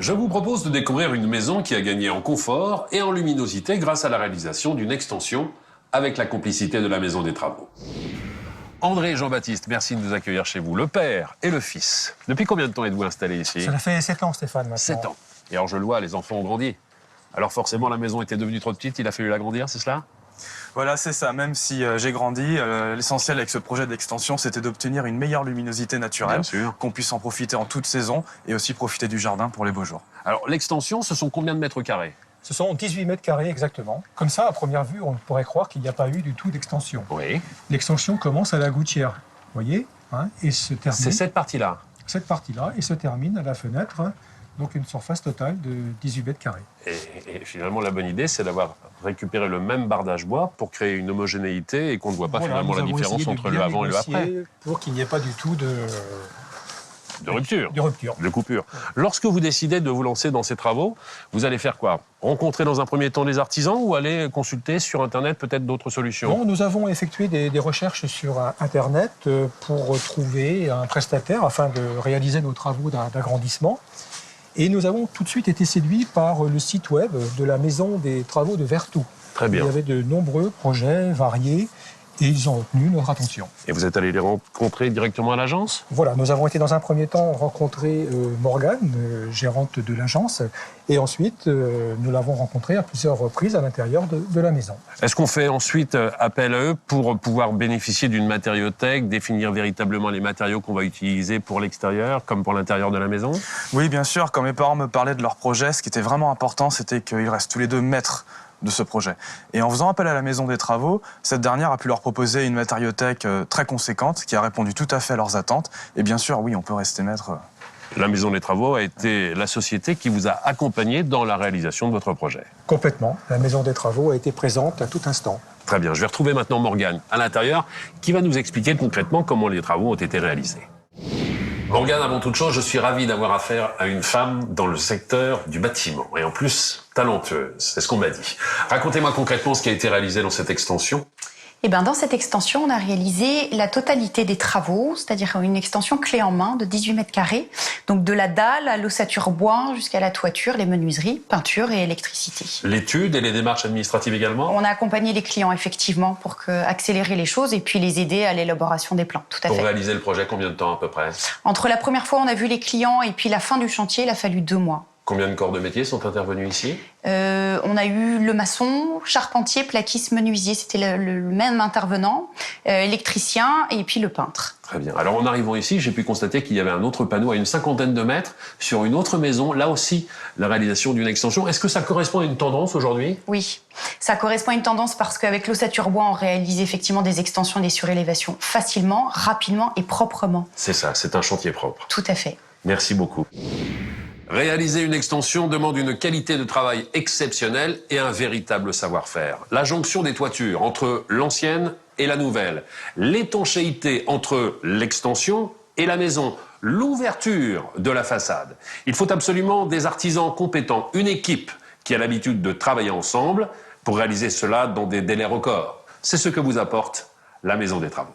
Je vous propose de découvrir une maison qui a gagné en confort et en luminosité grâce à la réalisation d'une extension avec la complicité de la Maison des Travaux. André et Jean-Baptiste, merci de nous accueillir chez vous, le père et le fils. Depuis combien de temps êtes-vous installés ici? Ça fait 7 ans, Stéphane, maintenant. 7 ans. Et alors je le vois, les enfants ont grandi. Alors forcément, la maison était devenue trop petite, il a fallu l'agrandir, c'est cela? Voilà, c'est ça. Même si j'ai grandi, l'essentiel avec ce projet d'extension, c'était d'obtenir une meilleure luminosité naturelle, qu'on puisse en profiter en toute saison et aussi profiter du jardin pour les beaux jours. Alors l'extension, ce sont combien de mètres carrés? Ce sont 18 mètres carrés exactement. Comme ça, à première vue, on pourrait croire qu'il n'y a pas eu du tout d'extension. Oui. L'extension commence à la gouttière, vous voyez, hein, et se termine... C'est cette partie-là? Cette partie-là, et se termine à la fenêtre, hein, donc une surface totale de 18 mètres carrés. Et finalement, la bonne idée, c'est d'avoir récupéré le même bardage bois pour créer une homogénéité et qu'on ne voit pas finalement la différence entre le avant et le après. Pour qu'il n'y ait pas du tout de rupture. De coupure. Ouais. Lorsque vous décidez de vous lancer dans ces travaux, vous allez faire quoi? Rencontrer dans un premier temps des artisans ou aller consulter sur Internet peut-être d'autres solutions? Bon, nous avons effectué des recherches sur Internet pour trouver un prestataire afin de réaliser nos travaux d'agrandissement. Et nous avons tout de suite été séduits par le site web de la Maison des Travaux de Vertou. Très bien. Il y avait de nombreux projets variés et ils ont retenu notre attention. Et vous êtes allé les rencontrer directement à l'agence? Voilà, nous avons été dans un premier temps rencontrer Morgane, gérante de l'agence, et ensuite nous l'avons rencontrée à plusieurs reprises à l'intérieur de la maison. Est-ce qu'on fait ensuite appel à eux pour pouvoir bénéficier d'une matériothèque, définir véritablement les matériaux qu'on va utiliser pour l'extérieur comme pour l'intérieur de la maison? Oui, bien sûr. Quand mes parents me parlaient de leur projet, ce qui était vraiment important, c'était qu'ils restent tous les deux maîtres de ce projet. Et en faisant appel à la Maison des Travaux, cette dernière a pu leur proposer une matériothèque très conséquente qui a répondu tout à fait à leurs attentes. Et bien sûr, oui, on peut rester maître. La Maison des Travaux a été la société qui vous a accompagné dans la réalisation de votre projet. Complètement. La Maison des Travaux a été présente à tout instant. Très bien. Je vais retrouver maintenant Morgane à l'intérieur qui va nous expliquer concrètement comment les travaux ont été réalisés. Morgane, avant toute chose, je suis ravi d'avoir affaire à une femme dans le secteur du bâtiment. Et en plus, talentueuse. C'est ce qu'on m'a dit. Racontez-moi concrètement ce qui a été réalisé dans cette extension. Eh bien, dans cette extension, on a réalisé la totalité des travaux, c'est-à-dire une extension clé en main de 18 mètres carrés. Donc de la dalle à l'ossature bois jusqu'à la toiture, les menuiseries, peinture et électricité. L'étude et les démarches administratives également? On a accompagné les clients effectivement pour accélérer les choses et puis les aider à l'élaboration des plans, tout à fait. Pour réaliser le projet, combien de temps à peu près? Entre la première fois on a vu les clients et puis la fin du chantier, il a fallu 2 mois. Combien de corps de métier sont intervenus ici? On a eu le maçon, charpentier, plaquiste, menuisier, c'était le même intervenant, électricien et puis le peintre. Très bien. Alors en arrivant ici, j'ai pu constater qu'il y avait un autre panneau à une 50aine de mètres sur une autre maison, là aussi la réalisation d'une extension. Est-ce que ça correspond à une tendance aujourd'hui? Oui, ça correspond à une tendance parce qu'avec l'ossature bois, on réalise effectivement des extensions et des surélévations facilement, rapidement et proprement. C'est ça, c'est un chantier propre. Tout à fait. Merci beaucoup. Réaliser une extension demande une qualité de travail exceptionnelle et un véritable savoir-faire. La jonction des toitures entre l'ancienne et la nouvelle, l'étanchéité entre l'extension et la maison, l'ouverture de la façade. Il faut absolument des artisans compétents, une équipe qui a l'habitude de travailler ensemble pour réaliser cela dans des délais records. C'est ce que vous apporte la Maison des Travaux.